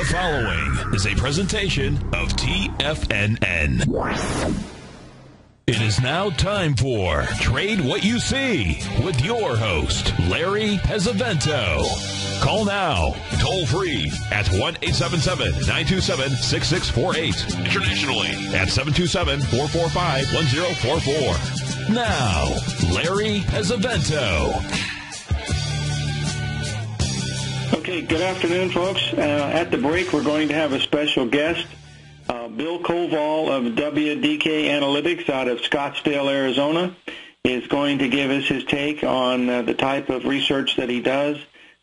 The following is a presentation of TFNN. It is now time for Trade What You See with your host, Larry Pesavento. Call now, toll free at 1-877-927-6648. Internationally at 727-445-1044. Now, Larry Pesavento. Okay, good afternoon, folks. At the break, we're going to have a special guest, Bill Koval of WDK Analytics out of Scottsdale, Arizona, is going to give us his take on the type of research that he does.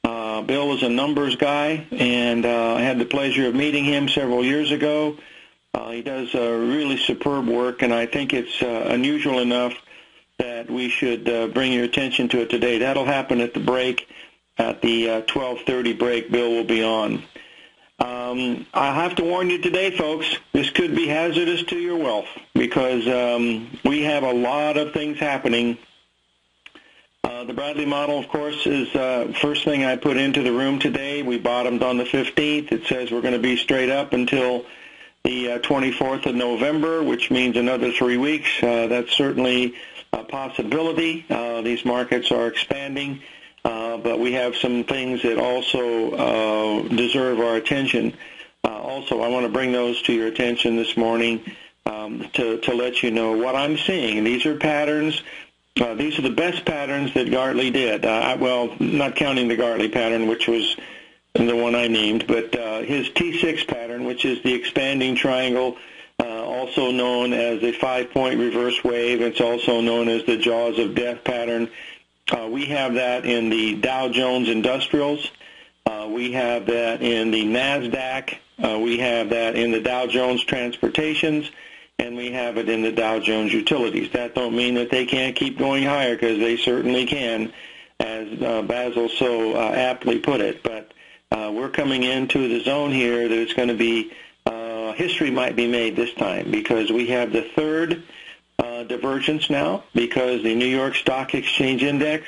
Bill is a numbers guy, and I had the pleasure of meeting him several years ago. He does really superb work, and I think it's unusual enough that we should bring your attention to it today. That'll happen at the break. At the 12:30 break, Bill will be on. I have to warn you today, folks, this could be hazardous to your wealth because we have a lot of things happening. The Bradley model, of course, is first thing I put into the room today. We bottomed on the 15th. It says we're going to be straight up until the 24th of November, which means another 3 weeks. That's certainly a possibility. These markets are expanding. But we have some things that also deserve our attention. Also, I want to bring those to your attention this morning to let you know what I'm seeing. These are patterns. These are the best patterns that Gartley did. Well, not counting the Gartley pattern, which was the one I named, but his T6 pattern, which is the expanding triangle, also known as the 5-point reverse wave. It's also known as the jaws of death pattern. We have that in the Dow Jones Industrials. We have that in the NASDAQ. We have that in the Dow Jones Transportations. And we have it in the Dow Jones Utilities. That don't mean that they can't keep going higher, because they certainly can, as Basil so aptly put it. But we're coming into the zone here that it's going to be, history might be made this time, because we have the third divergence now, because the New York Stock Exchange Index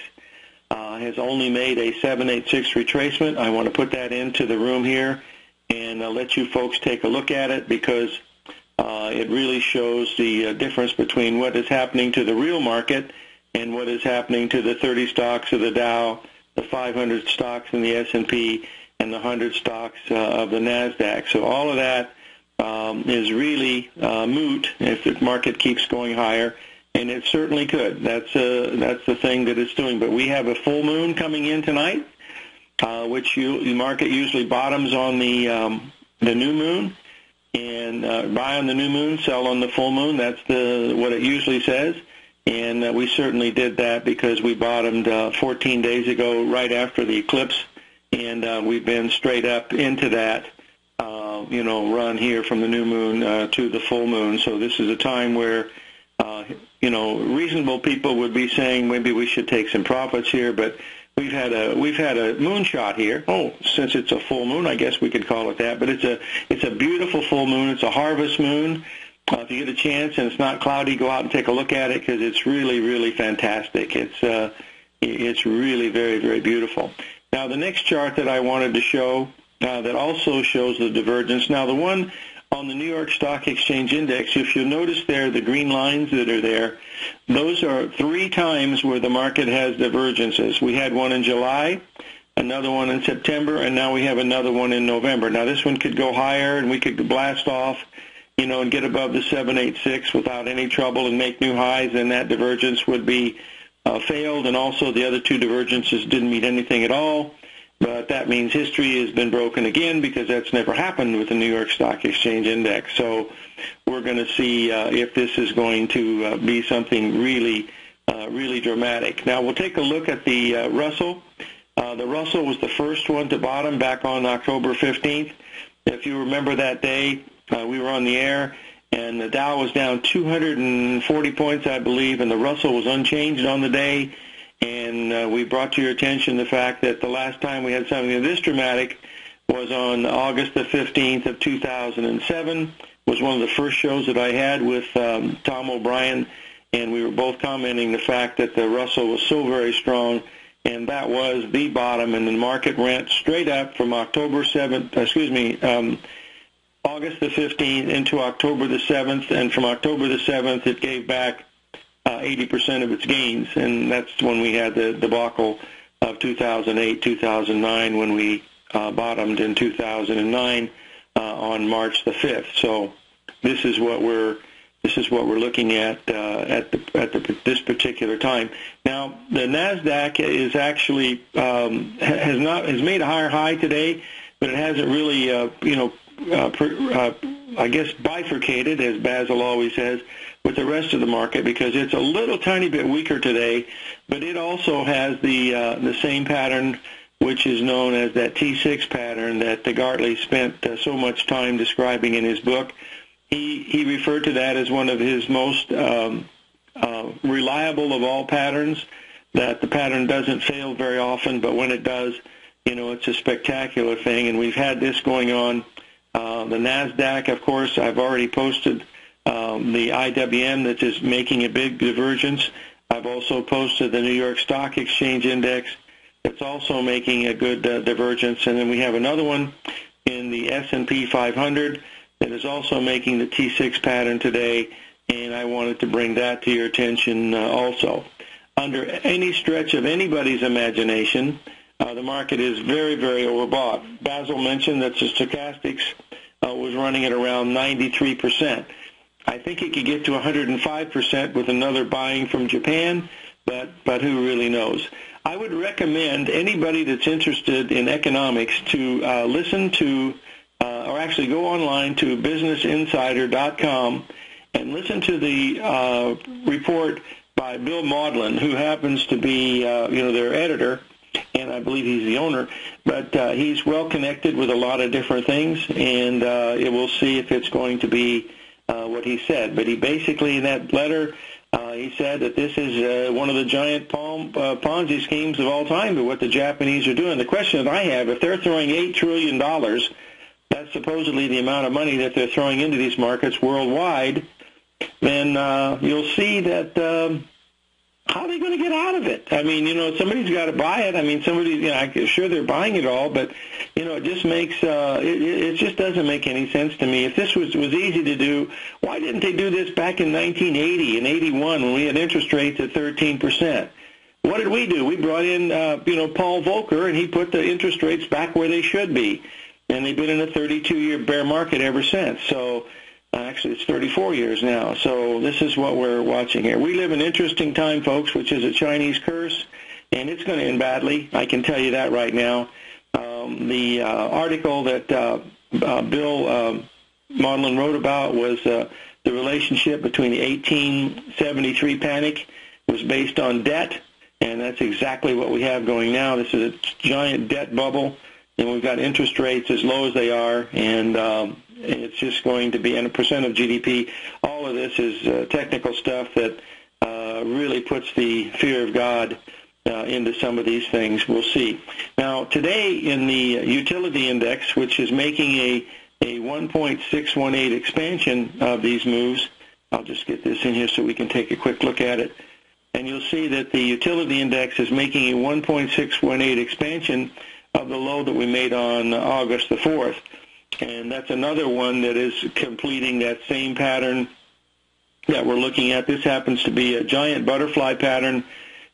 has only made a 786 retracement. I want to put that into the room here and let you folks take a look at it, because it really shows the difference between what is happening to the real market and what is happening to the 30 stocks of the Dow, the 500 stocks in the S&P, and the 100 stocks of the NASDAQ. So all of that is really moot if the market keeps going higher, and it certainly could. That's the thing that it's doing. But we have a full moon coming in tonight, which the market usually bottoms on the new moon, and buy on the new moon, sell on the full moon. That's what it usually says, and we certainly did that because we bottomed 14 days ago right after the eclipse, and we've been straight up into that run here from the new moon to the full moon. So this is a time where, reasonable people would be saying maybe we should take some profits here, but we've had a moonshot here. Oh, since it's a full moon, I guess we could call it that. But it's a beautiful full moon. It's a harvest moon. If you get a chance and it's not cloudy, go out and take a look at it, because it's really, really fantastic. It's really very, very beautiful. Now, the next chart that I wanted to show that also shows the divergence. Now, the one on the New York Stock Exchange Index, if you notice there, the green lines that are there, those are 3 times where the market has divergences. We had one in July, another one in September, and now we have another one in November. Now, this one could go higher, and we could blast off, and get above the 786 without any trouble and make new highs, and that divergence would be failed. And also the other 2 divergences didn't mean anything at all. But that means history has been broken again, because that's never happened with the New York Stock Exchange Index. So we're going to see if this is going to be something really, really dramatic. Now, we'll take a look at the Russell. The Russell was the first one to bottom back on October 15th. If you remember that day, we were on the air, and the Dow was down 240 points, I believe, and the Russell was unchanged on the day. And we brought to your attention the fact that the last time we had something this dramatic was on August the 15th of 2007. It was one of the first shows that I had with Tom O'Brien, and we were both commenting the fact that the Russell was so very strong and that was the bottom, and the market went straight up from August the 15th into October the 7th, and from October the 7th it gave back 80% of its gains, and that's when we had the debacle of 2008, 2009, when we bottomed in 2009 on March the 5th. So this is what we're looking at this particular time. Now the Nasdaq is actually has made a higher high today, but it hasn't really I guess bifurcated, as Basil always says, with the rest of the market, because it's a little tiny bit weaker today, but it also has the same pattern, which is known as that T6 pattern that Gartley spent so much time describing in his book. He referred to that as one of his most reliable of all patterns, that the pattern doesn't fail very often, but when it does, it's a spectacular thing, and we've had this going on. The Nasdaq, of course, I've already posted the IWM that is making a big divergence. I've also posted the New York Stock Exchange Index that's also making a good divergence, and then we have another one in the S&P 500 that is also making the T6 pattern today, and I wanted to bring that to your attention also. Under any stretch of anybody's imagination, the market is very, very overbought. Basil mentioned that the stochastics was running at around 93%. I think it could get to 105% with another buying from Japan, but who really knows? I would recommend anybody that's interested in economics to listen to, or actually go online to businessinsider.com and listen to the report by Bill Maudlin, who happens to be, their editor, and I believe he's the owner, but he's well connected with a lot of different things, and we'll see if it's going to be what he said. But he basically, in that letter, he said that this is one of the giant Ponzi schemes of all time, but what the Japanese are doing. The question that I have, if they're throwing $8 trillion, that's supposedly the amount of money that they're throwing into these markets worldwide, then you'll see that how are they going to get out of it? I mean, somebody's got to buy it. I mean, I'm sure they're buying it all, but, it just makes, it just doesn't make any sense to me. If this was easy to do, why didn't they do this back in 1980 and 81 when we had interest rates at 13%? What did we do? We brought in, Paul Volcker, and he put the interest rates back where they should be. And they've been in a 32-year bear market ever since. So, actually, it's 34 years now. So this is what we're watching here. We live in an interesting time, folks, which is a Chinese curse, and it's going to end badly. I can tell you that right now. The article that Bill Maudlin wrote about was the relationship between the 1873 panic. It was based on debt, and that's exactly what we have going now. This is a giant debt bubble, and we've got interest rates as low as they are, and it's just going to be, and a percent of GDP. All of this is technical stuff that really puts the fear of God into some of these things. We'll see. Now, today in the utility index, which is making a 1.618 expansion of these moves, I'll just get this in here so we can take a quick look at it. And you'll see that the utility index is making a 1.618 expansion of the low that we made on August the 4th. And that's another one that is completing that same pattern that we're looking at. This happens to be a giant butterfly pattern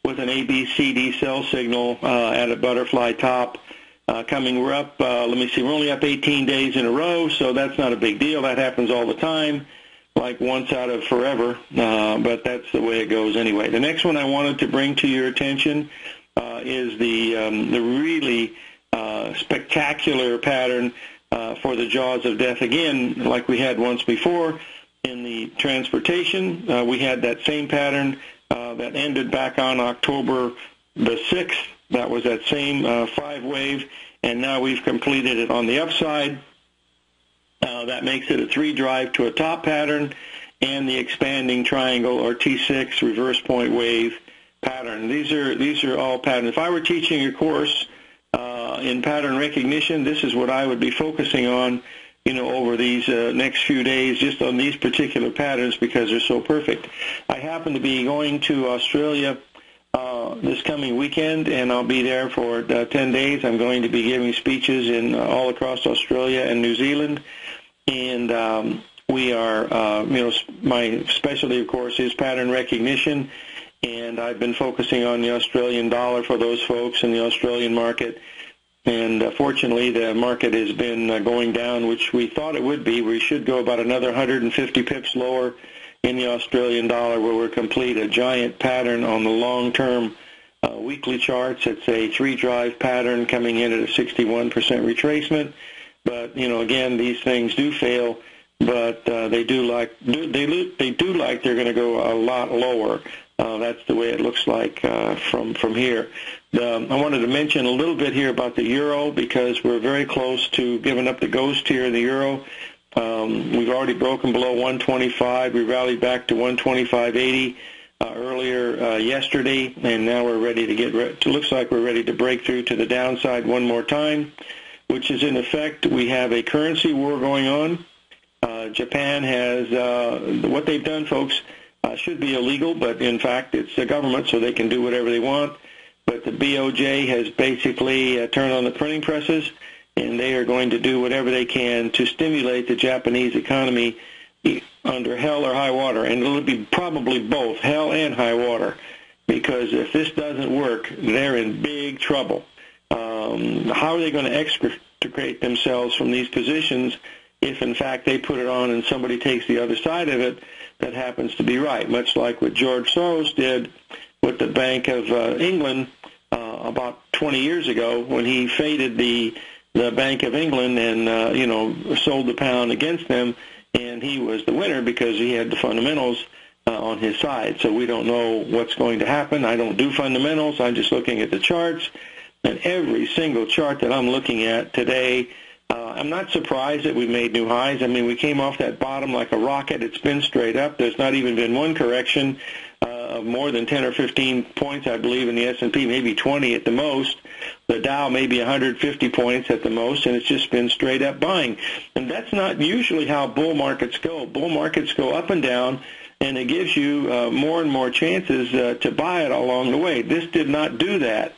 with an ABCD sell signal at a butterfly top coming. We're up, let me see, we're only up 18 days in a row, so that's not a big deal. That happens all the time, like once out of forever, but that's the way it goes anyway. The next one I wanted to bring to your attention is the really spectacular pattern for the jaws of death. Again, like we had once before in the transportation, we had that same pattern that ended back on October the 6th. That was that same 5-wave, and now we've completed it on the upside. That makes it a 3-drive to a top pattern and the expanding triangle or T6 reverse point wave pattern. These are all patterns. If I were teaching a course in pattern recognition, this is what I would be focusing on, over these next few days, just on these particular patterns because they're so perfect. I happen to be going to Australia this coming weekend, and I'll be there for 10 days. I'm going to be giving speeches in all across Australia and New Zealand, and we are, my specialty, of course, is pattern recognition, and I've been focusing on the Australian dollar for those folks in the Australian market. And fortunately, the market has been going down, which we thought it would be. We should go about another 150 pips lower in the Australian dollar, where we'll complete a giant pattern on the long-term weekly charts. It's a three-drive pattern coming in at a 61% retracement. But again, these things do fail, but they do like they're going to go a lot lower. That's the way it looks like from here. I wanted to mention a little bit here about the euro, because we're very close to giving up the ghost here in the euro. We've already broken below 125. We rallied back to 125.80 earlier yesterday, and now we're ready to it looks like we're ready to break through to the downside one more time, which is in effect we have a currency war going on. Japan has what they've done, folks, should be illegal, but in fact it's the government, so they can do whatever they want. But the BOJ has basically turned on the printing presses, and they are going to do whatever they can to stimulate the Japanese economy under hell or high water. And it'll be probably both, hell and high water, because if this doesn't work, they're in big trouble. How are they going to extricate themselves from these positions if, in fact, they put it on and somebody takes the other side of it that happens to be right, much like what George Soros did with the Bank of England about 20 years ago, when he faded the Bank of England and sold the pound against them, and he was the winner because he had the fundamentals on his side. So we don't know what's going to happen. I don't do fundamentals. I'm just looking at the charts, and every single chart that I'm looking at today, I'm not surprised that we made new highs. I mean, we came off that bottom like a rocket. It's been straight up. There's not even been one correction of more than 10 or 15 points, I believe, in the S&P, maybe 20 at the most. The Dow maybe 150 points at the most, and it's just been straight up buying. And that's not usually how bull markets go. Bull markets go up and down, and it gives you more and more chances to buy it along the way. This did not do that.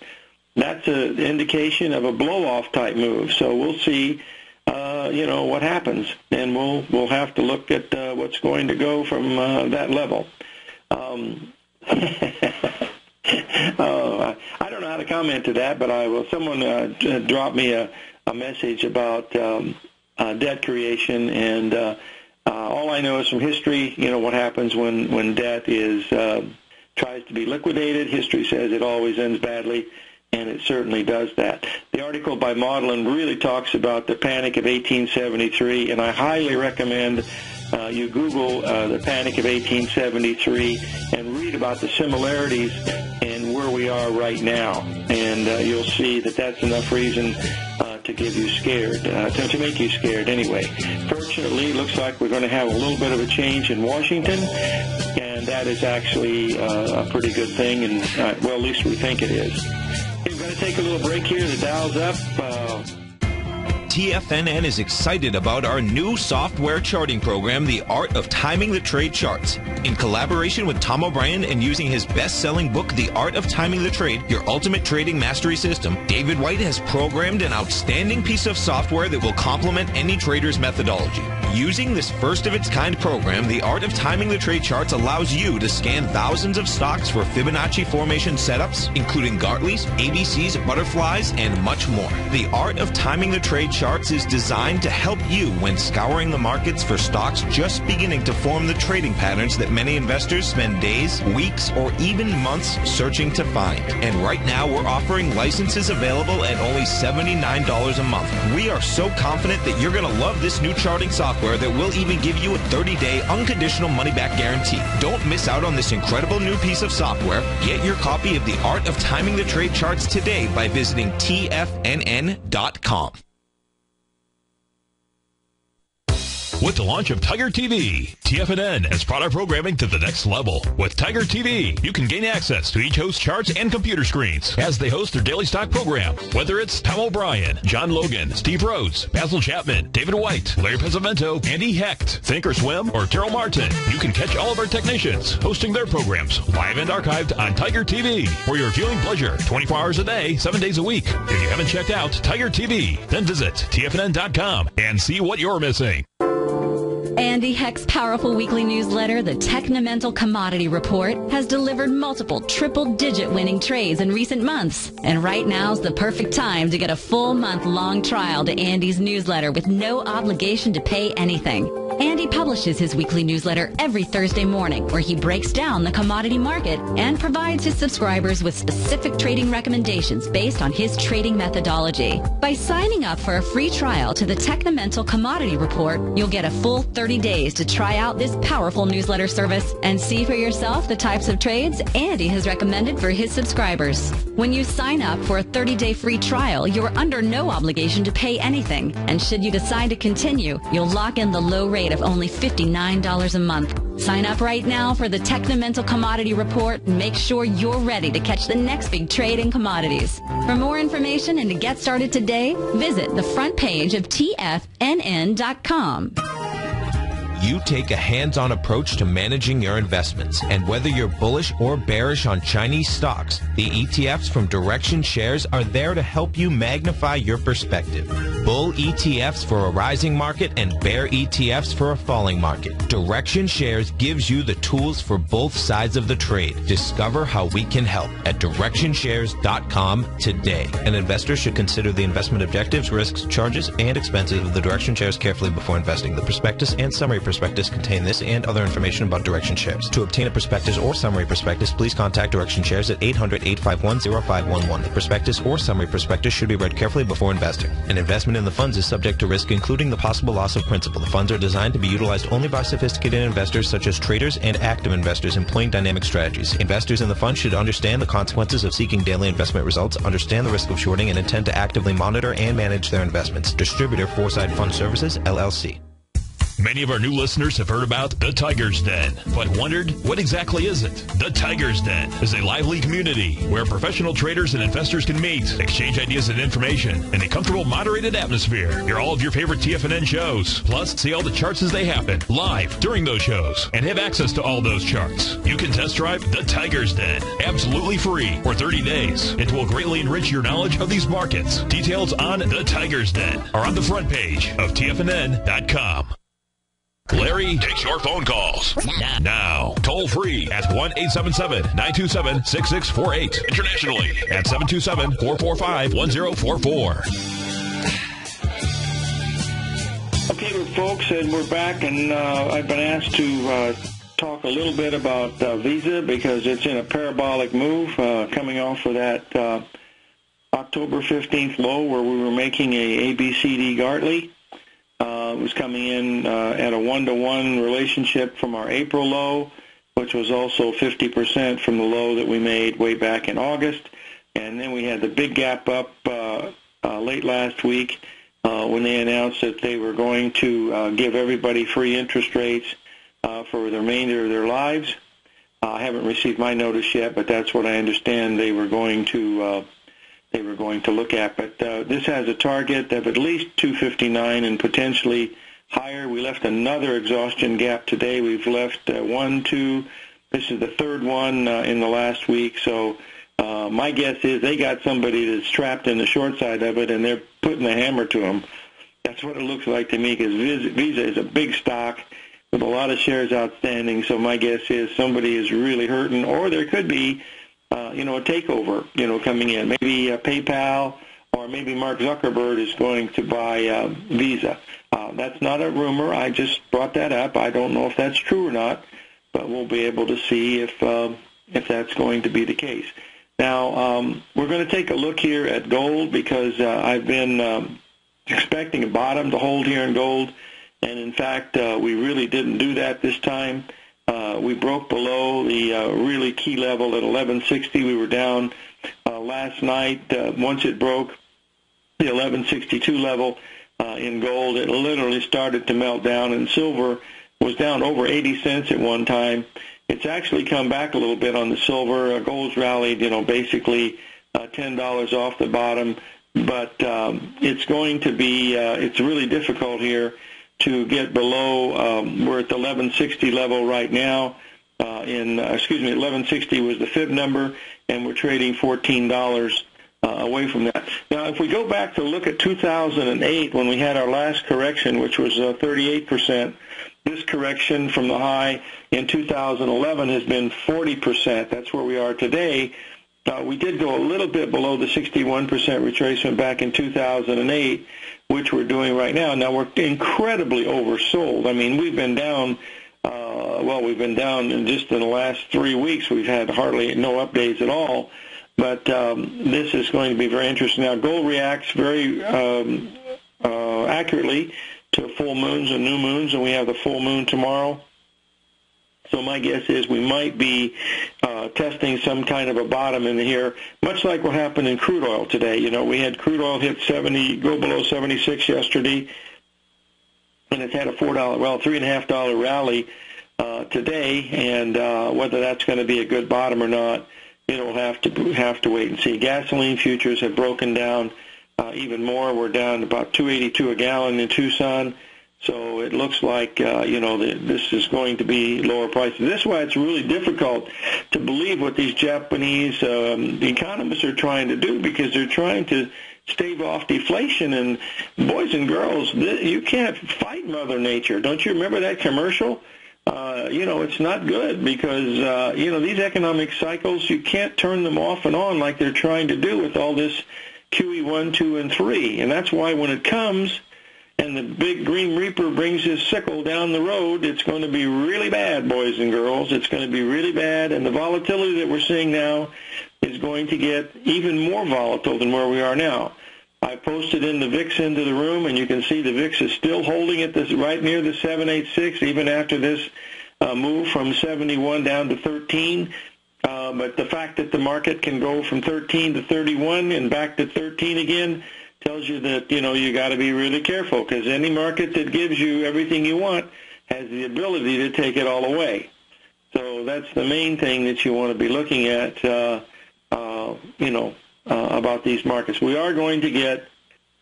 That's an indication of a blow-off type move. So we'll see, what happens, and we'll have to look at what's going to go from that level. I don't know how to comment to that, but I will. Someone dropped me a message about debt creation, and all I know is from history, what happens when debt is tries to be liquidated. History says it always ends badly, and it certainly does that. The article by Maudlin really talks about the Panic of 1873, and I highly recommend you Google the Panic of 1873 and read about the similarities and where we are right now, and you'll see that that's enough reason to give you scared, to make you scared anyway. Fortunately, it looks like we're going to have a little bit of a change in Washington, and that is actually a pretty good thing, and well, at least we think it is. We're going to take a little break here. The Dow's up. TFNN is excited about our new software charting program, The Art of Timing the Trade Charts. In collaboration with Tom O'Brien and using his best-selling book, The Art of Timing the Trade, Your Ultimate Trading Mastery System, David White has programmed an outstanding piece of software that will complement any trader's methodology. Using this first-of-its-kind program, The Art of Timing the Trade Charts allows you to scan thousands of stocks for Fibonacci formation setups, including Gartley's, ABC's, butterflies, and much more. The Art of Timing the Trade Charts is designed to help you when scouring the markets for stocks just beginning to form the trading patterns that many investors spend days, weeks, or even months searching to find. And right now, we're offering licenses available at only $79 a month. We are so confident that you're going to love this new charting software that will even give you a 30-day unconditional money-back guarantee. Don't miss out on this incredible new piece of software. Get your copy of The Art of Timing the Trade Charts today by visiting TFNN.com. with the launch of Tiger TV. TFNN has brought our programming to the next level. With Tiger TV, you can gain access to each host's charts and computer screens as they host their daily stock program. Whether it's Tom O'Brien, John Logan, Steve Rhodes, Basil Chapman, David White, Larry Pesavento, Andy Hecht, Think or Swim, or Terrell Martin, you can catch all of our technicians hosting their programs live and archived on Tiger TV for your viewing pleasure 24 hours a day, 7 days a week. If you haven't checked out Tiger TV, then visit TFNN.com and see what you're missing. Andy Hecht's powerful weekly newsletter, the Technomental Commodity Report, has delivered multiple triple-digit winning trades in recent months. And right now's the perfect time to get a full month-long trial to Andy's newsletter with no obligation to pay anything. Andy publishes his weekly newsletter every Thursday morning, where he breaks down the commodity market and provides his subscribers with specific trading recommendations based on his trading methodology. By signing up for a free trial to the Technomental Commodity Report, you'll get a full 30 days to try out this powerful newsletter service and see for yourself the types of trades Andy has recommended for his subscribers. When you sign up for a 30-day free trial, you're under no obligation to pay anything. And should you decide to continue, you'll lock in the low rate of only $59 a month. Sign up right now for the Technomental Commodity Report and make sure you're ready to catch the next big trade in commodities. For more information and to get started today, visit the front page of TFNN.com. You take a hands-on approach to managing your investments, and whether you're bullish or bearish on Chinese stocks, the ETFs from Direction Shares are there to help you magnify your perspective. Bull ETFs for a rising market and bear ETFs for a falling market. Direction Shares gives you the tools for both sides of the trade. Discover how we can help at DirectionShares.com today. An investor should consider the investment objectives, risks, charges, and expenses of the Direction Shares carefully before investing. The prospectus and summary prospectus contain this and other information about Direction Shares. To obtain a prospectus or summary prospectus, please contact Direction Shares at 800-851-0511. The prospectus or summary prospectus should be read carefully before investing. An investment in the funds is subject to risk, including the possible loss of principal. The funds are designed to be utilized only by sophisticated investors such as traders and active investors employing dynamic strategies. Investors in the fund should understand the consequences of seeking daily investment results, understand the risk of shorting, and intend to actively monitor and manage their investments. Distributor Foresight Fund Services, LLC. Many of our new listeners have heard about the Tiger's Den, but wondered, what exactly is it? The Tiger's Den is a lively community where professional traders and investors can meet, exchange ideas and information in a comfortable, moderated atmosphere. Hear all of your favorite TFNN shows, plus see all the charts as they happen, live during those shows, and have access to all those charts. You can test drive the Tiger's Den, absolutely free, for 30 days. It will greatly enrich your knowledge of these markets. Details on the Tiger's Den are on the front page of TFNN.com. Larry takes your phone calls now. Toll free at 1-877-927-6648. Internationally at 727-445-1044. Okay, folks, and we're back, and I've been asked to talk a little bit about Visa because it's in a parabolic move coming off of that October 15th low where we were making a ABCD Gartley. It was coming in at a 1-to-1 relationship from our April low, which was also 50% from the low that we made way back in August. And then we had the big gap up late last week when they announced that they were going to give everybody free interest rates for the remainder of their lives. I haven't received my notice yet, but that's what I understand they were going to look at. But this has a target of at least 259 and potentially higher. We left another exhaustion gap today. We've left 1, 2. This is the third one in the last week. So my guess is they got somebody that's trapped in the short side of it, and they're putting the hammer to them. That's what it looks like to me, because Visa is a big stock with a lot of shares outstanding. So my guess is somebody is really hurting, or there could be a takeover, coming in. Maybe PayPal or maybe Mark Zuckerberg is going to buy Visa. That's not a rumor. I just brought that up. I don't know if that's true or not, but we'll be able to see if that's going to be the case. Now, we're going to take a look here at gold because I've been expecting a bottom to hold here in gold, and in fact, we really didn't do that this time. We broke below the really key level at 1160. We were down last night. Once it broke the 1162 level, in gold. It literally started to melt down, and silver was down over 80 cents at one time. It's actually come back a little bit on the silver. Gold's rallied, basically $10 off the bottom, but it's going to be, it's really difficult here to get below, we're at the 1160 level right now. 1160 was the fib number, and we're trading $14 away from that. Now, if we go back to look at 2008, when we had our last correction, which was 38%, this correction from the high in 2011 has been 40%. That's where we are today. We did go a little bit below the 61% retracement back in 2008, which we're doing right now. Now, we're incredibly oversold. I mean, we've been down, just in the last 3 weeks. We've had hardly no updates at all. But this is going to be very interesting. Now, gold reacts very accurately to full moons and new moons, and we have the full moon tomorrow. So my guess is we might be testing some kind of a bottom in here, much like what happened in crude oil today. We had crude oil hit 70, go below 76 yesterday, and it's had a $3.50 rally today. And whether that's going to be a good bottom or not, we'll have to wait and see. Gasoline futures have broken down even more. We're down about $2.82 a gallon in Tucson. So it looks like, this is going to be lower prices. This is why it's really difficult to believe what these Japanese economists are trying to do, because they're trying to stave off deflation. And boys and girls, you can't fight Mother Nature. Don't you remember that commercial? It's not good because, these economic cycles, you can't turn them off and on like they're trying to do with all this QE1, 2, and 3. And that's why when it comes and the big green reaper brings his sickle down the road, it's going to be really bad, boys and girls. It's going to be really bad. And the volatility that we're seeing now is going to get even more volatile than where we are now. I posted in the VIX into the room, and you can see the VIX is still holding at this right near the 786, even after this move from 71 down to 13. But the fact that the market can go from 13 to 31 and back to 13 again tells you that, you got to be really careful, because any market that gives you everything you want has the ability to take it all away. So that's the main thing that you want to be looking at, about these markets. We are going to get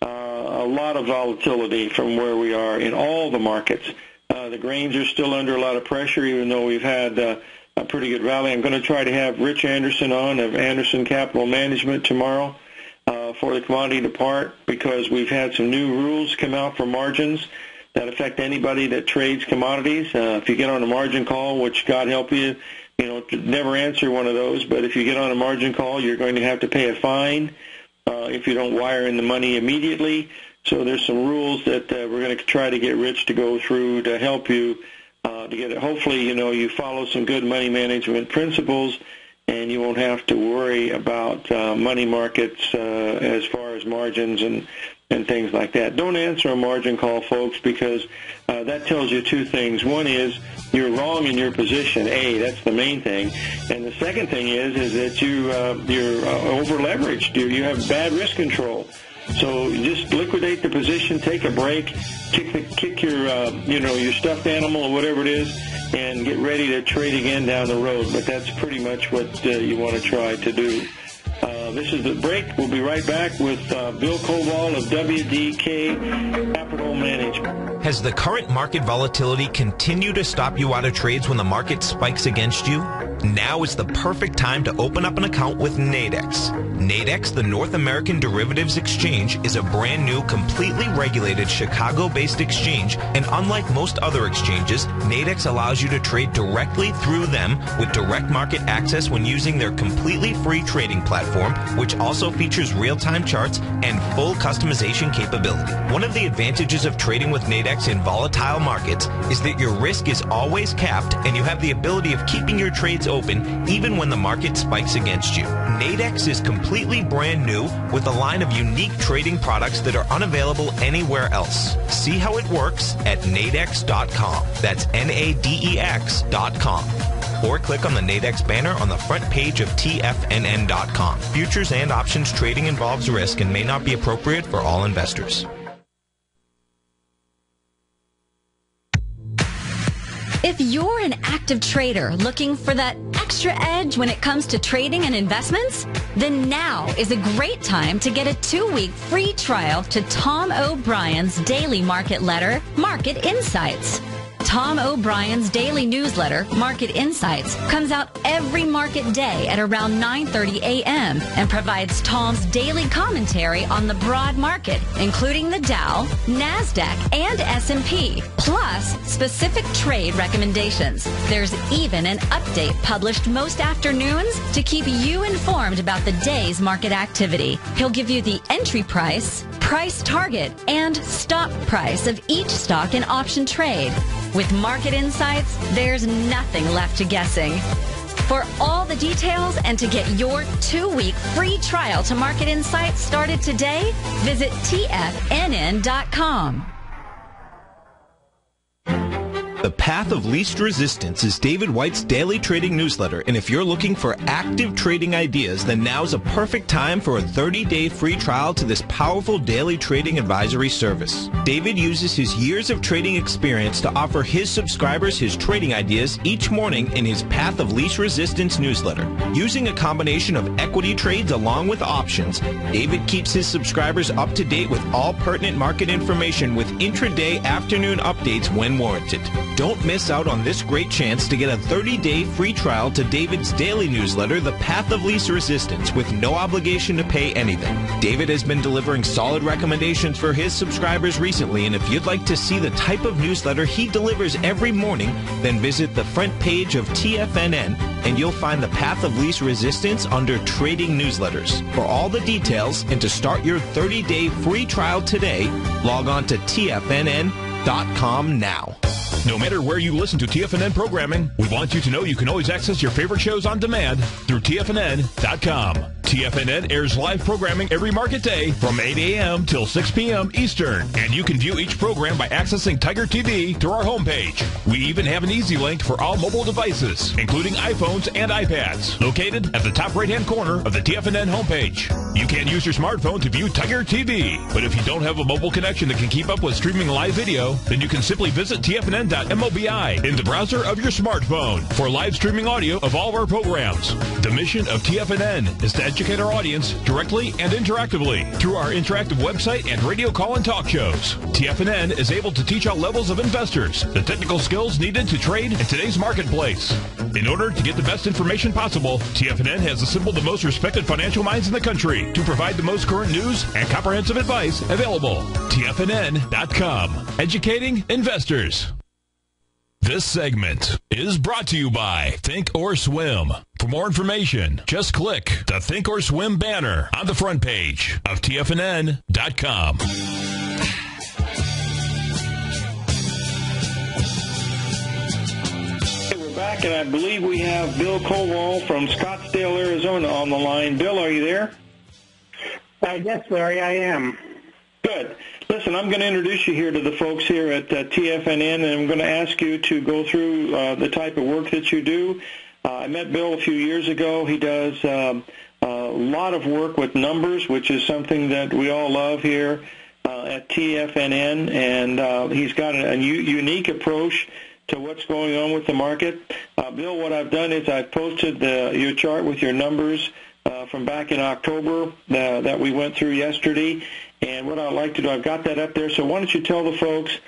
a lot of volatility from where we are in all the markets. The grains are still under a lot of pressure, even though we've had a pretty good rally. I'm going to try to have Rich Anderson on of Anderson Capital Management tomorrow for the commodity depart, because we've had some new rules come out for margins that affect anybody that trades commodities. If you get on a margin call, which God help you, never answer one of those, but if you get on a margin call, you're going to have to pay a fine if you don't wire in the money immediately. So there's some rules that we're going to try to get Rich to go through to help you to get it. Hopefully, you follow some good money management principles, and you won't have to worry about money markets as far as margins and things like that. Don't answer a margin call, folks, because that tells you two things. One is you're wrong in your position. That's the main thing. And the second thing is that you're over-leveraged. You have bad risk control. So just liquidate the position, take a break, kick your your stuffed animal or whatever it is, and get ready to trade again down the road. But that's pretty much what you want to try to do. This is the break. We'll be right back with Bill Koval of WDK Capital Management. Has the current market volatility continued to stop you out of trades when the market spikes against you? Now is the perfect time to open up an account with Nadex. Nadex, the North American Derivatives Exchange, is a brand new, completely regulated Chicago-based exchange, and unlike most other exchanges, Nadex allows you to trade directly through them with direct market access when using their completely free trading platform, which also features real-time charts and full customization capability. One of the advantages of trading with Nadex in volatile markets is that your risk is always capped, and you have the ability of keeping your trades open even when the market spikes against you. Nadex is completely brand new with a line of unique trading products that are unavailable anywhere else. See how it works at nadex.com. That's NADEX.com. Or click on the Nadex banner on the front page of TFNN.com. Futures and options trading involves risk and may not be appropriate for all investors. If you're an active trader looking for that extra edge when it comes to trading and investments, then now is a great time to get a 2-week free trial to Tom O'Brien's daily market letter, Market Insights. Tom O'Brien's daily newsletter, Market Insights, comes out every market day at around 9:30 a.m. and provides Tom's daily commentary on the broad market, including the Dow, NASDAQ, and S&P, plus specific trade recommendations. There's even an update published most afternoons to keep you informed about the day's market activity. He'll give you the entry price, price target, and stop price of each stock in option trade. With Market Insights, there's nothing left to guessing. For all the details and to get your 2-week free trial to Market Insights started today, visit TFNN.com. The Path of Least Resistance is David White's daily trading newsletter, and if you're looking for active trading ideas, then now's a perfect time for a 30-day free trial to this powerful daily trading advisory service. David uses his years of trading experience to offer his subscribers his trading ideas each morning in his Path of Least Resistance newsletter. Using a combination of equity trades along with options, David keeps his subscribers up to date with all pertinent market information with intraday afternoon updates when warranted. Don't miss out on this great chance to get a 30-day free trial to David's daily newsletter, The Path of Least Resistance, with no obligation to pay anything. David has been delivering solid recommendations for his subscribers recently, and if you'd like to see the type of newsletter he delivers every morning, then visit the front page of TFNN and you'll find The Path of Least Resistance under Trading Newsletters. For all the details and to start your 30-day free trial today, log on to TFNN.com now. No matter where you listen to TFNN programming, we want you to know you can always access your favorite shows on demand through TFNN.com. TFNN airs live programming every market day from 8 a.m. till 6 p.m. Eastern, and you can view each program by accessing Tiger TV through our homepage. We even have an easy link for all mobile devices, including iPhones and iPads, located at the top right-hand corner of the TFNN homepage. You can use your smartphone to view Tiger TV, but if you don't have a mobile connection that can keep up with streaming live video, then you can simply visit TFNN.mobi in the browser of your smartphone for live streaming audio of all of our programs. The mission of TFNN is to educate our audience directly and interactively through our interactive website and radio call and talk shows. TFNN is able to teach all levels of investors the technical skills needed to trade in today's marketplace. In order to get the best information possible, TFNN has assembled the most respected financial minds in the country to provide the most current news and comprehensive advice available. TFNN.com. Educating investors. This segment is brought to you by Think or Swim. For more information, just click the Think or Swim banner on the front page of TFNN.com. Hey, we're back, and I believe we have Bill Koval from Scottsdale, Arizona on the line. Bill, are you there? Yes, Larry, I am. Good. Listen, I'm going to introduce you here to the folks here at TFNN, and I'm going to ask you to go through the type of work that you do. I met Bill a few years ago. He does a lot of work with numbers, which is something that we all love here at TFNN, and he's got a unique approach to what's going on with the market. Bill, what I've done is I've posted your chart with your numbers from back in October that we went through yesterday. And what I'd like to do, I've got that up there. So why don't you tell the folks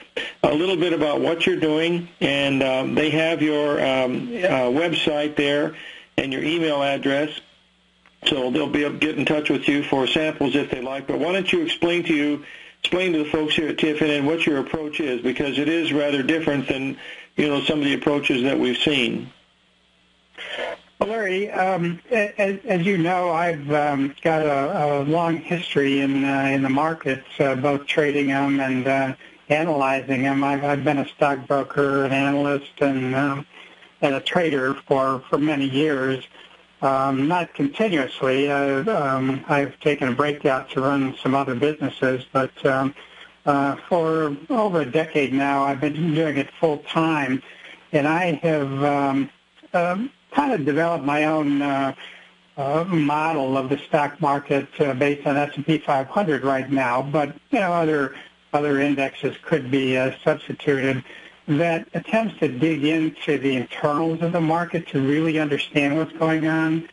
a little bit about what you're doing. And they have your website there and your email address. So they'll be able to get in touch with you for samples if they like. But why don't you explain to the folks here at TFNN what your approach is, because it is rather different than, some of the approaches that we've seen. Well, Larry, as you know, I've got a long history in the markets, both trading them and analyzing them. I've been a stockbroker, an analyst, and a trader for many years. Not continuously. I've taken a break out to run some other businesses, but for over a decade now, I've been doing it full time, and I have kind of developed my own model of the stock market based on S&P 500 right now, but other indexes could be substituted. that attempts to dig into the internals of the market to really understand what's going on.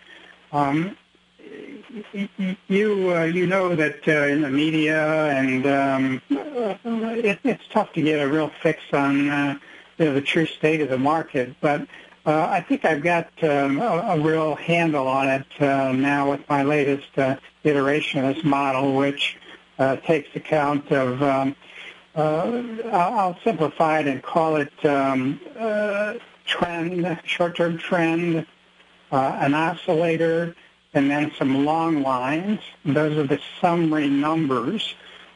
You know that in the media, and it's tough to get a real fix on the true state of the market. But I think I've got a real handle on it now with my latest iteration of this model, which takes account of, I'll simplify it and call it trend, short-term trend, an oscillator, and then some long lines. Those are the summary numbers.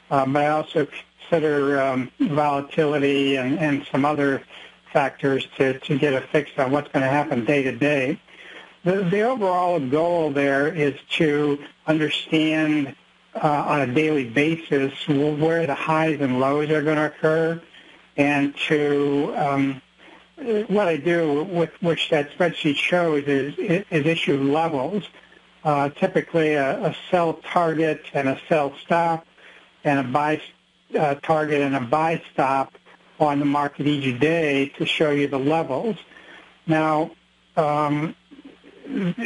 But I also consider volatility and some other factors to get a fix on what's going to happen day to day. The overall goal there is to understand on a daily basis where the highs and lows are going to occur, and to what I do, with which that spreadsheet shows, is issue levels. Typically a sell target and a sell stop, and a buy target and a buy stop on the market each day to show you the levels. Now,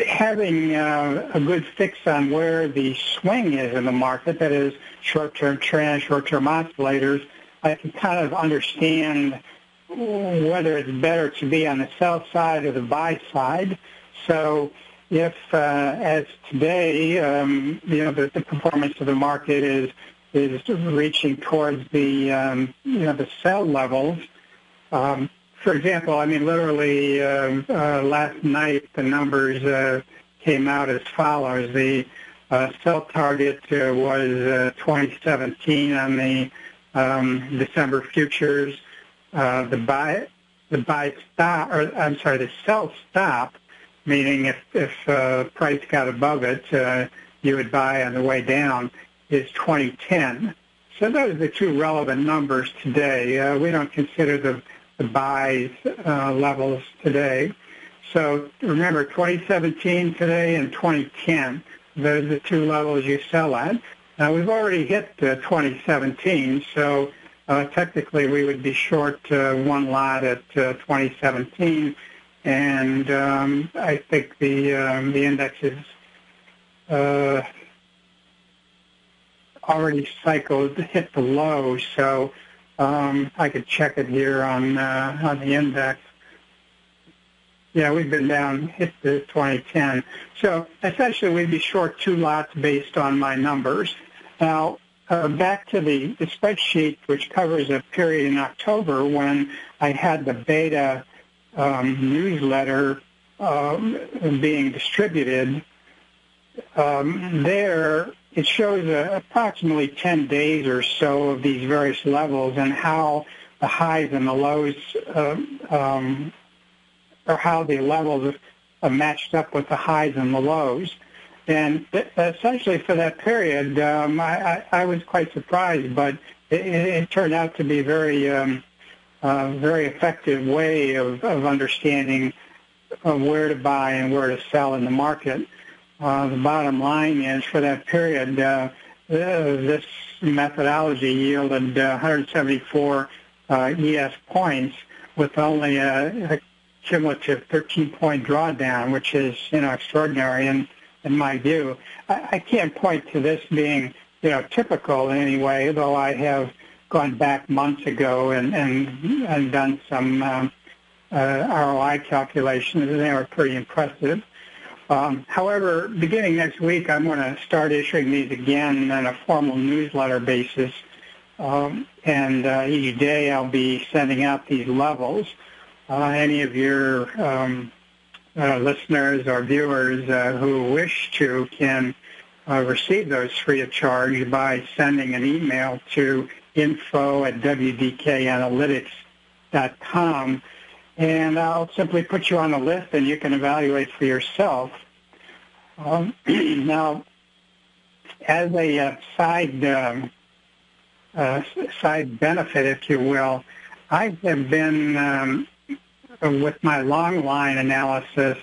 having a good fix on where the swing is in the market, that is short-term trend, short-term oscillators, I can kind of understand whether it's better to be on the sell side or the buy side. So if, as today, the performance of the market is reaching towards the the sell levels. For example, I mean, literally last night the numbers came out as follows: the sell target was 2017 on the December futures. The sell stop, meaning if price got above it, you would buy on the way down, is 2010. So those are the two relevant numbers today. We don't consider the buys levels today. So remember, 2017 today and 2010, those are the two levels you sell at. Now, we've already hit 2017, so technically we would be short one lot at 2017, and I think the index is already cycled, hit the low, so I could check it here on the index. Yeah, we've been down, hit the 2010. So essentially we'd be short two lots based on my numbers. Now, back to the spreadsheet, which covers a period in October when I had the beta newsletter being distributed. There, it shows approximately 10 days or so of these various levels and how the highs and the lows, or how the levels are matched up with the highs and the lows. And essentially for that period, I was quite surprised, but it turned out to be a very effective way of understanding where to buy and where to sell in the market. The bottom line is, for that period, this methodology yielded 174 ES points with only a cumulative 13-point drawdown, which is extraordinary in my view. I can't point to this being typical in any way, though I have gone back months ago and done some ROI calculations, and they were pretty impressive. However, beginning next week, I'm going to start issuing these again on a formal newsletter basis, and each day I'll be sending out these levels. Any of your listeners or viewers who wish to can receive those free of charge by sending an email to info@wdkanalytics.com, and I'll simply put you on a list and you can evaluate for yourself. Now, as a side benefit, if you will, I have been, with my long line analysis,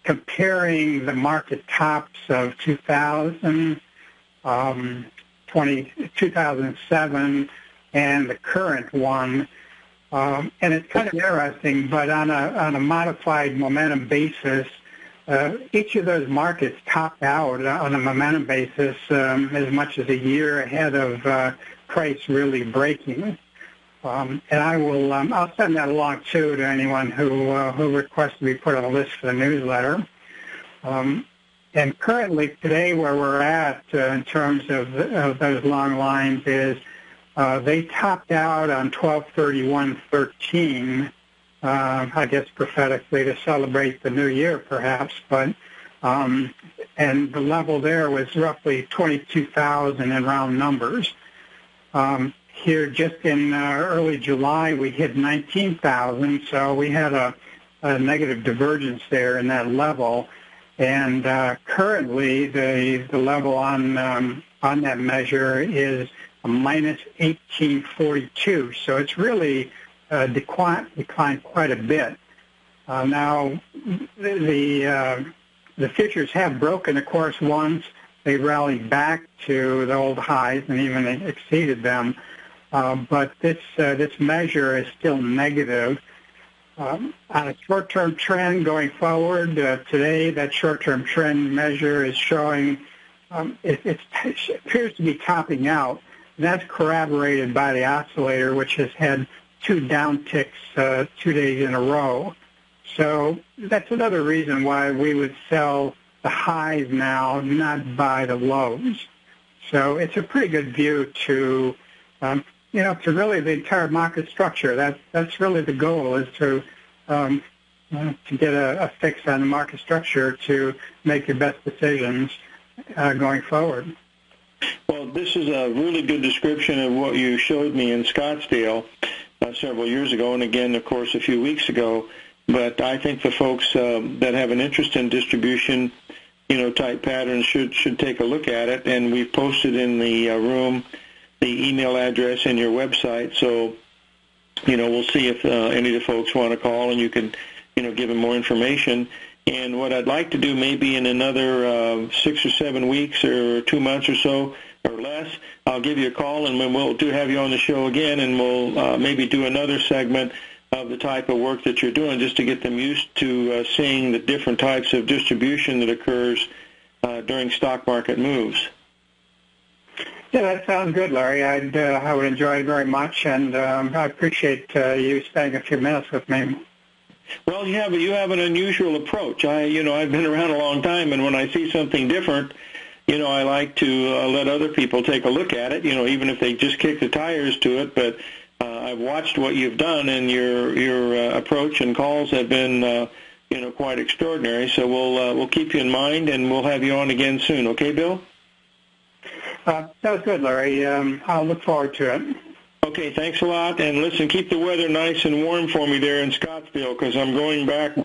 comparing the market tops of 2000, 2007, and the current one And it's kind of interesting, but on a modified momentum basis, each of those markets topped out on a momentum basis as much as a year ahead of price really breaking. And I'll send that along too to anyone who requests to be put on the list for the newsletter. And currently today, where we're at in terms of those long lines is they topped out on 12/31/13. I guess prophetically to celebrate the new year, perhaps, but and the level there was roughly 22,000 in round numbers. Here, just in early July, we hit 19,000, so we had a negative divergence there in that level. And currently, the level on that measure is a minus 1842. So it's really declined quite a bit. Now, the futures have broken, of course, once. They rallied back to the old highs and even exceeded them. But this measure is still negative. On a short-term trend going forward, today that short-term trend measure is showing it appears to be topping out. And that's corroborated by the oscillator, which has had 2 downticks 2 days in a row. So that's another reason why we would sell the highs now, not buy the lows. So it's a pretty good view to to really the entire market structure. That's really the goal, is to get a fix on the market structure to make your best decisions going forward. Well, this is a really good description of what you showed me in Scottsdale several years ago, and again, of course, a few weeks ago. But I think the folks that have an interest in distribution, type patterns should take a look at it. And we've posted in the room the email address in your website. So, we'll see if any of the folks want to call, and you can, give them more information. And what I'd like to do maybe in another 6 or 7 weeks or 2 months or so or less, I'll give you a call, and we'll have you on the show again, and we'll maybe do another segment of the type of work that you're doing, just to get them used to seeing the different types of distribution that occurs during stock market moves. Yeah, that sounds good, Larry. I would enjoy it very much, and I appreciate you spending a few minutes with me. Well, you have an unusual approach. I've been around a long time, and when I see something different, I like to let other people take a look at it, even if they just kick the tires to it. But I've watched what you've done, and your approach and calls have been, quite extraordinary. So we'll keep you in mind, and we'll have you on again soon. Okay, Bill? Sounds good, Larry. I'll look forward to it. Okay, thanks a lot. And listen, keep the weather nice and warm for me there in Scottsdale, because I'm going back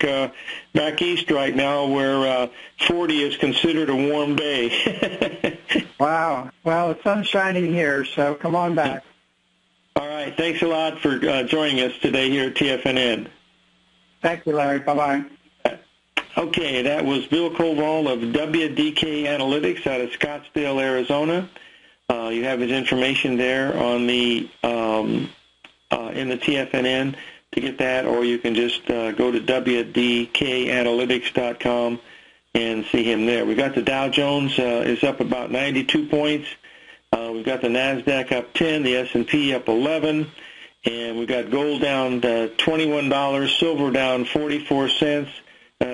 east right now, where 40 is considered a warm day. Wow. Well, the sun's shining here, so come on back. All right. Thanks a lot for joining us today here at TFNN. Thank you, Larry. Bye-bye. Okay, that was Bill Koval of WDK Analytics out of Scottsdale, Arizona. You have his information there on the in the TFNN to get that, or you can just go to WDKanalytics.com and see him there. We've got the Dow Jones is up about 92 points. We've got the NASDAQ up 10, the S&P up 11, and we've got gold down to $21, silver down 44 cents,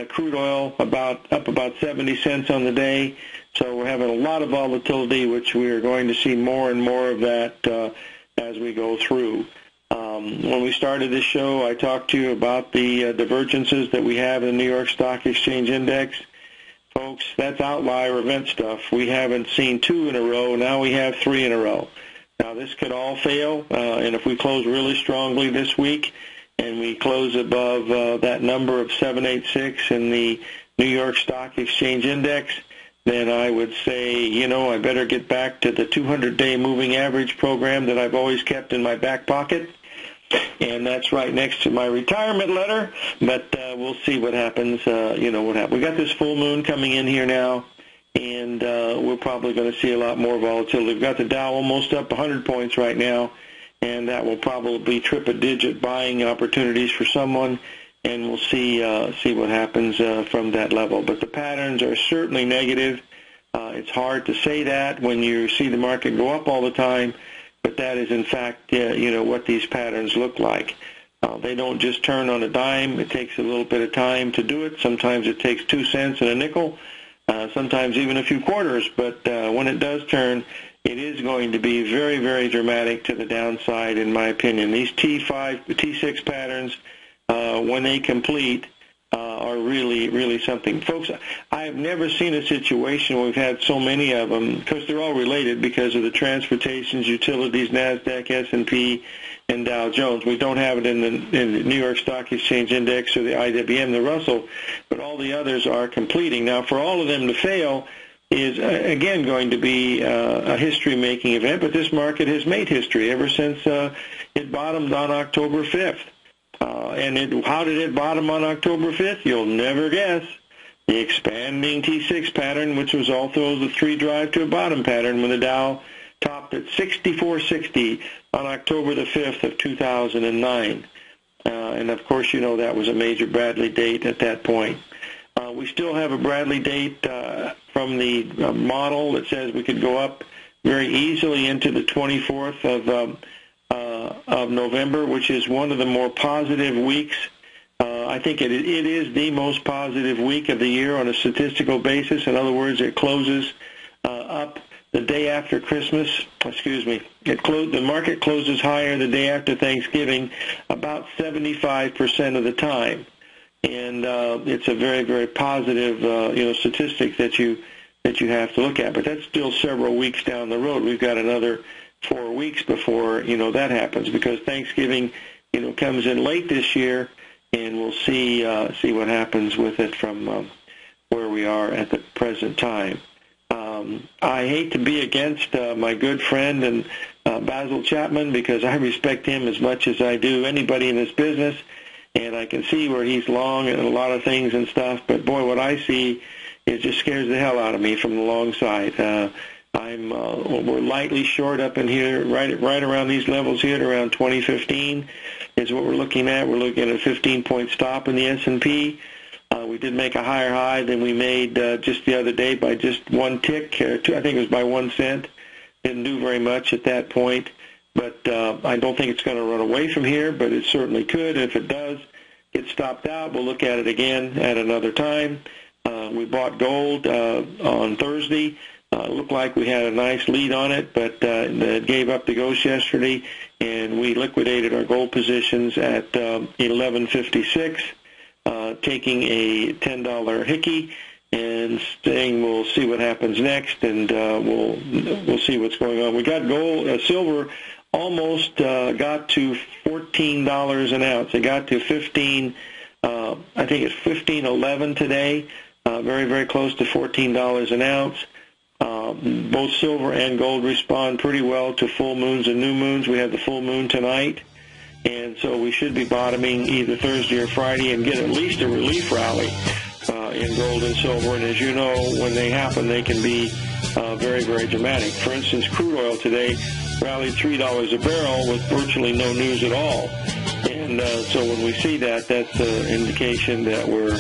crude oil up about 70 cents on the day. So we're having a lot of volatility, which we are going to see more and more of that as we go through. When we started this show, I talked to you about the divergences that we have in the New York Stock Exchange Index. Folks, that's outlier event stuff. We haven't seen 2 in a row. Now we have 3 in a row. Now, this could all fail, and if we close really strongly this week and we close above that number of 786 in the New York Stock Exchange Index, then I would say, I better get back to the 200-day moving average program that I've always kept in my back pocket. And that's right next to my retirement letter, but we'll see what happens. What happens. We got this full moon coming in here now, and we're probably going to see a lot more volatility. We've got the Dow almost up 100 points right now, and that will probably triple-digit buying opportunities for someone, and we'll see what happens from that level. But the patterns are certainly negative. It's hard to say that when you see the market go up all the time, but that is, in fact, what these patterns look like. They don't just turn on a dime. It takes a little bit of time to do it. Sometimes it takes 2 cents and a nickel, sometimes even a few quarters. But when it does turn, it is going to be very, very dramatic to the downside, in my opinion. These T5, T6 patterns, when they complete, are really, really something. Folks, I have never seen a situation where we've had so many of them, because they're all related because of the transportations, utilities, NASDAQ, S&P, and Dow Jones. We don't have it in the New York Stock Exchange Index or the IWM, the Russell, but all the others are completing. Now, for all of them to fail is, again, going to be a history-making event, but this market has made history ever since it bottomed on October 5th. How did it bottom on October 5th? You'll never guess. The expanding T6 pattern, which was also the 3 drive to a bottom pattern, when the Dow topped at 6460 on October the 5th of 2009. And, of course, that was a major Bradley date at that point. We still have a Bradley date from the model that says we could go up very easily into the 24th of November, which is one of the more positive weeks. I think it is the most positive week of the year on a statistical basis. In other words, it closes up the day after Christmas. The market closes higher the day after Thanksgiving about 75% of the time. And it's a very, very positive statistic that you have to look at. But that's still several weeks down the road. We've got another 4 weeks before that happens, because Thanksgiving comes in late this year, and we'll see what happens with it from where we are at the present time. I hate to be against my good friend and Basil Chapman, because I respect him as much as I do anybody in this business, and I can see where he's long and a lot of things and stuff. But boy, what I see, it just scares the hell out of me from the long side. We're lightly short up in here, right around these levels here, at around 2015 is what we're looking at. We're looking at a 15-point stop in the S&P. We did make a higher high than we made just the other day by just one tick. I think it was by 1 cent. Didn't do very much at that point. But I don't think it's going to run away from here, but it certainly could. If it does get stopped out, we'll look at it again at another time. We bought gold on Thursday. Looked like we had a nice lead on it, but it gave up the ghost yesterday, and we liquidated our gold positions at 11.56, taking a $10 hickey and saying we'll see what happens next, and we'll see what's going on. We got gold, silver almost got to $14 an ounce. It got to 15. I think it's 15.11 today. Very, very close to $14 an ounce. Both silver and gold respond pretty well to full moons and new moons. We have the full moon tonight, and so we should be bottoming either Thursday or Friday and get at least a relief rally in gold and silver. And as you know, when they happen, they can be very, very dramatic. For instance, crude oil today rallied $3 a barrel with virtually no news at all. And so when we see that, that's an indication that we're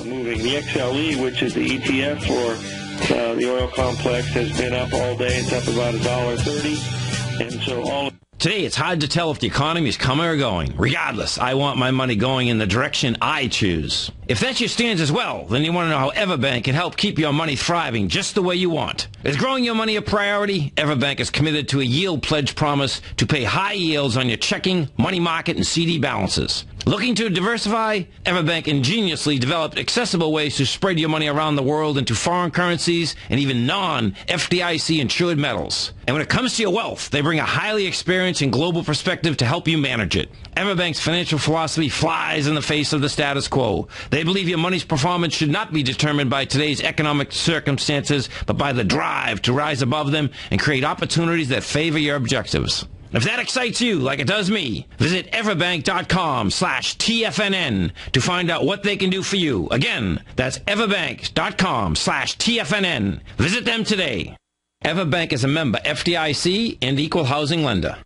moving. The XLE, which is the ETF for the oil complex, has been up all day. It's up about $1.30. And so Today, it's hard to tell if the economy is coming or going. Regardless, I want my money going in the direction I choose. If that's your stance as well, then you want to know how Everbank can help keep your money thriving just the way you want. Is growing your money a priority? Everbank is committed to a yield pledge promise to pay high yields on your checking, money market, and CD balances. Looking to diversify? Everbank ingeniously developed accessible ways to spread your money around the world into foreign currencies and even non-FDIC insured metals. And when it comes to your wealth, they bring a highly experienced and global perspective to help you manage it. Everbank's financial philosophy flies in the face of the status quo. They believe your money's performance should not be determined by today's economic circumstances, but by the drive to rise above them and create opportunities that favor your objectives. If that excites you like it does me, visit everbank.com/TFNN to find out what they can do for you. Again, that's everbank.com/TFNN. Visit them today. Everbank is a member FDIC and equal housing lender.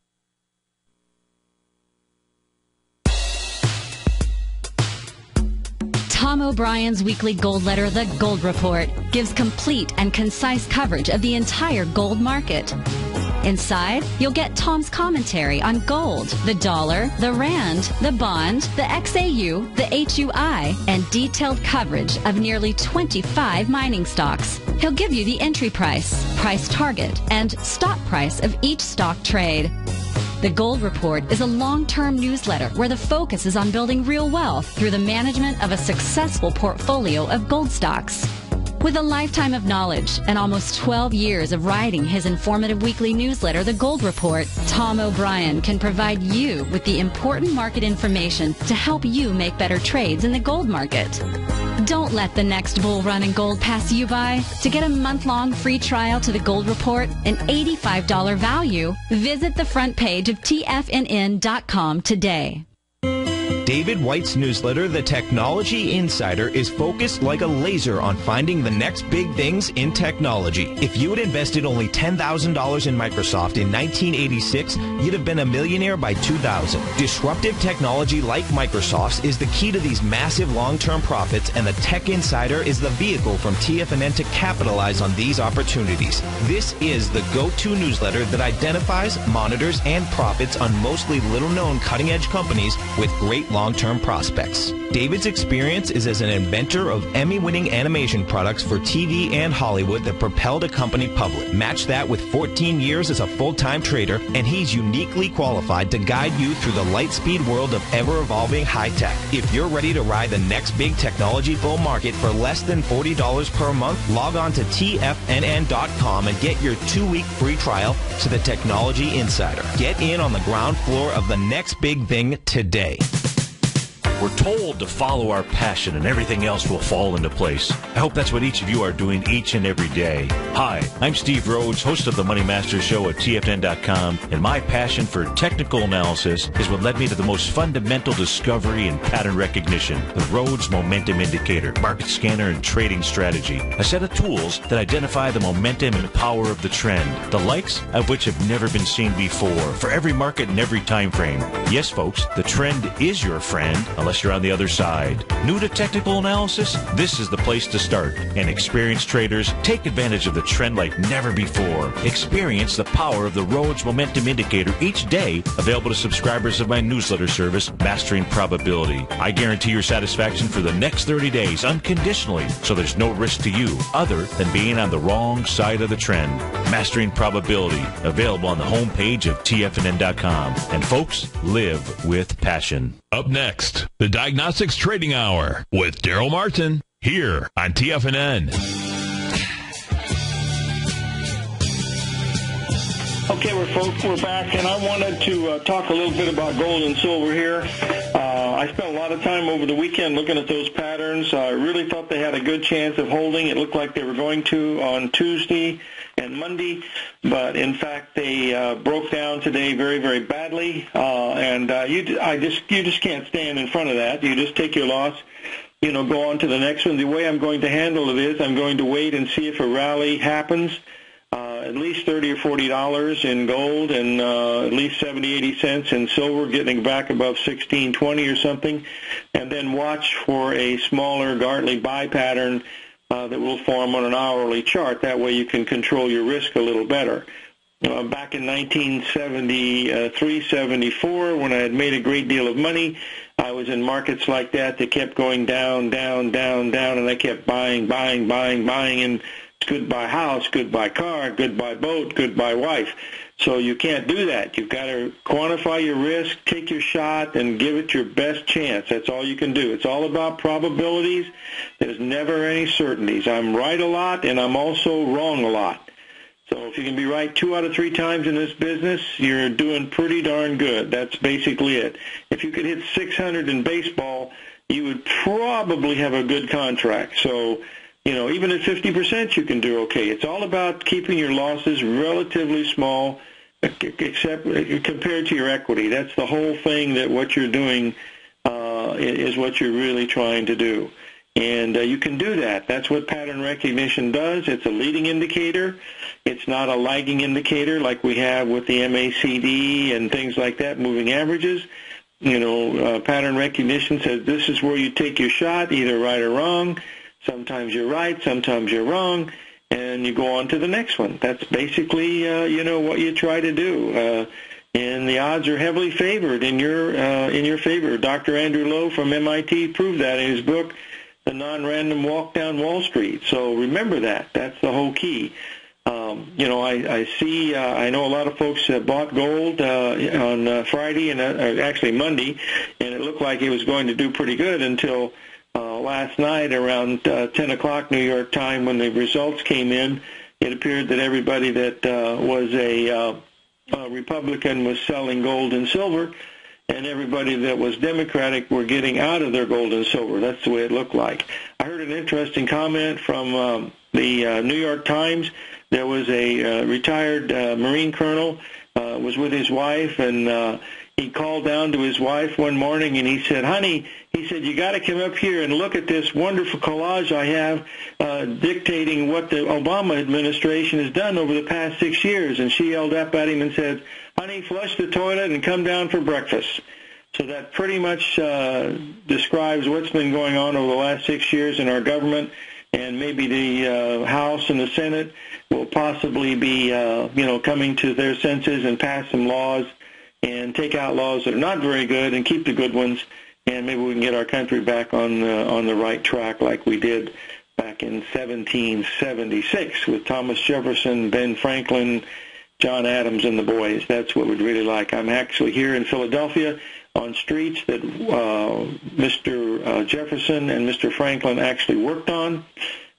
Tom O'Brien's weekly gold letter, The Gold Report, gives complete and concise coverage of the entire gold market. Inside, you'll get Tom's commentary on gold, the dollar, the rand, the bond, the XAU, the HUI, and detailed coverage of nearly 25 mining stocks. He'll give you the entry price, price target, and stop price of each stock trade. The Gold Report is a long-term newsletter where the focus is on building real wealth through the management of a successful portfolio of gold stocks. With a lifetime of knowledge and almost 12 years of writing his informative weekly newsletter, The Gold Report, Tom O'Brien can provide you with the important market information to help you make better trades in the gold market. Don't let the next bull run in gold pass you by. To get a month-long free trial to The Gold Report, an $85 value, visit the front page of TFNN.com today. David White's newsletter, The Technology Insider, is focused like a laser on finding the next big things in technology. If you had invested only $10,000 in Microsoft in 1986, you'd have been a millionaire by 2000. Disruptive technology like Microsoft's is the key to these massive long-term profits, and the Tech Insider is the vehicle from TFNN to capitalize on these opportunities. This is the go-to newsletter that identifies, monitors, and profits on mostly little-known cutting-edge companies with great long-term prospects. David's experience is as an inventor of Emmy-winning animation products for TV and Hollywood that propelled a company public. Match that with 14 years as a full-time trader, and he's uniquely qualified to guide you through the light-speed world of ever-evolving high-tech. If you're ready to ride the next big technology bull market for less than $40 per month, log on to TFNN.com and get your 2-week free trial to the Technology Insider. Get in on the ground floor of the next big thing today. We're told to follow our passion and everything else will fall into place. I hope that's what each of you are doing each and every day. Hi, I'm Steve Rhodes, host of the Money Master Show at TFN.com, and my passion for technical analysis is what led me to the most fundamental discovery in pattern recognition, the Rhodes Momentum Indicator, market scanner, and trading strategy, a set of tools that identify the momentum and power of the trend, the likes of which have never been seen before, for every market and every time frame. Yes, folks, the trend is your friend, unless you're on the other side. New to technical analysis? This is the place to start. And experienced traders, take advantage of the trend like never before. Experience the power of the Rhodes Momentum Indicator each day, available to subscribers of my newsletter service, Mastering Probability. I guarantee your satisfaction for the next 30 days unconditionally, so there's no risk to you other than being on the wrong side of the trend. Mastering Probability, available on the homepage of TFNN.com. And folks, live with passion. Up next, the Diagnostics Trading Hour with Daryl Martin here on TFNN. Okay, we're back, and I wanted to talk a little bit about gold and silver here. I spent a lot of time over the weekend looking at those patterns. I really thought they had a good chance of holding. It looked like they were going to on Tuesday and Monday, but in fact they broke down today very, very badly. You just can't stand in front of that. You just take your loss, go on to the next one. The way I'm going to handle it is I'm going to wait and see if a rally happens. At least $30 or $40 in gold, and at least 70, 80 cents in silver, getting back above 16.20 or something, and then watch for a smaller Gartley buy pattern that will form on an hourly chart. That way you can control your risk a little better. Back in 1973, 74, when I had made a great deal of money, I was in markets like that kept going down, down, down, down, and I kept buying, and good buy house, good buy car, good buy boat, good buy wife. So you can't do that. You've got to quantify your risk, take your shot, and give it your best chance. That's all you can do. It's all about probabilities. There's never any certainties. I'm right a lot, and I'm also wrong a lot. So if you can be right 2 out of 3 times in this business, you're doing pretty darn good. That's basically it. If you could hit 600 in baseball, you would probably have a good contract. So even at 50%, you can do okay. It's all about keeping your losses relatively small, except compared to your equity. That's the whole thing. That what you're doing is what you're really trying to do, and you can do that. That's what pattern recognition does. It's a leading indicator. It's not a lagging indicator like we have with the MACD and things like that, moving averages. pattern recognition says this is where you take your shot, either right or wrong. Sometimes you're right, sometimes you're wrong, and you go on to the next one. That's basically, what you try to do. And the odds are heavily favored in your favor. Dr. Andrew Lowe from MIT proved that in his book, The Non-Random Walk Down Wall Street. So remember that. That's the whole key. I know a lot of folks bought gold on Friday and actually Monday, and it looked like it was going to do pretty good until last night around 10 o'clock New York time when the results came in. It appeared that everybody that was a Republican was selling gold and silver, and everybody that was Democratic were getting out of their gold and silver. That's the way it looked like. I heard an interesting comment from the New York Times. There was a retired Marine colonel, was with his wife, and he called down to his wife one morning, and he said, honey, he said, you got to come up here and look at this wonderful collage I have dictating what the Obama administration has done over the past 6 years. And she yelled up at him and said, honey, flush the toilet and come down for breakfast. So that pretty much describes what's been going on over the last 6 years in our government. And maybe the House and the Senate will possibly be, coming to their senses and pass some laws and take out laws that are not very good and keep the good ones. And maybe we can get our country back on the right track like we did back in 1776 with Thomas Jefferson, Ben Franklin, John Adams, and the boys. That's what we'd really like. I'm actually here in Philadelphia on streets that Mr. Jefferson and Mr. Franklin actually worked on.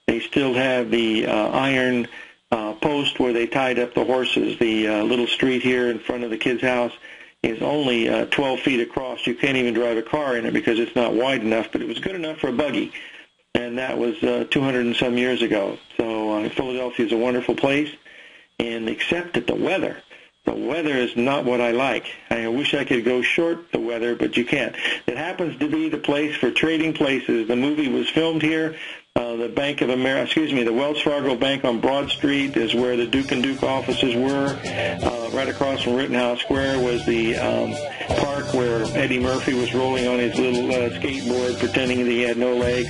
They still have the iron post where they tied up the horses. The little street here in front of the kid's house is only 12 feet across. You can't even drive a car in it because it's not wide enough, but it was good enough for a buggy. And that was 200 and some years ago. So Philadelphia is a wonderful place, and except that the weather is not what I like. I wish I could go short the weather, but you can't. It happens to be the place for trading places. The movie was filmed here. The Wells Fargo Bank on Broad Street is where the Duke and Duke offices were. Right across from Rittenhouse Square was the park where Eddie Murphy was rolling on his little skateboard, pretending that he had no legs.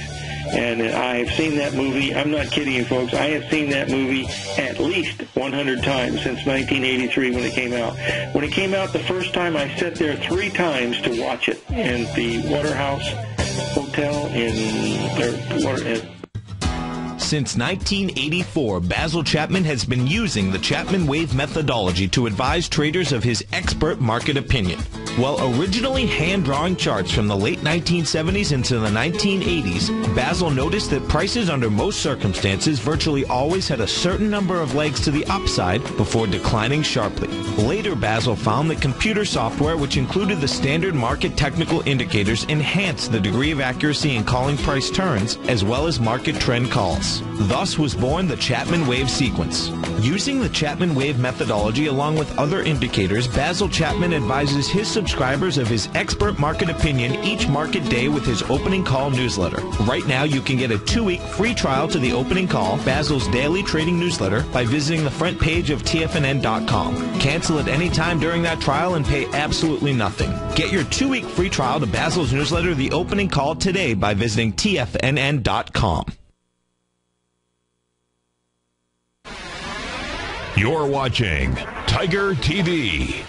And I have seen that movie. I'm not kidding you, folks. I have seen that movie at least 100 times since 1983 when it came out. When it came out the first time, I sat there 3 times to watch it in the Waterhouse Hotel Since 1984, Basil Chapman has been using the Chapman Wave methodology to advise traders of his expert market opinion. While originally hand-drawing charts from the late 1970s into the 1980s, Basil noticed that prices under most circumstances virtually always had a certain number of legs to the upside before declining sharply. Later, Basil found that computer software, which included the standard market technical indicators, enhanced the degree of accuracy in calling price turns, as well as market trend calls. Thus was born the Chapman Wave sequence. Using the Chapman Wave methodology along with other indicators, Basil Chapman advises his subscribers of his expert market opinion each market day with his opening call newsletter. Right now, you can get a 2-week free trial to the opening call, Basil's daily trading newsletter, by visiting the front page of TFNN.com. Cancel at any time during that trial and pay absolutely nothing. Get your 2-week free trial to Basil's newsletter, The Opening Call, today by visiting TFNN.com. You're watching Tiger TV.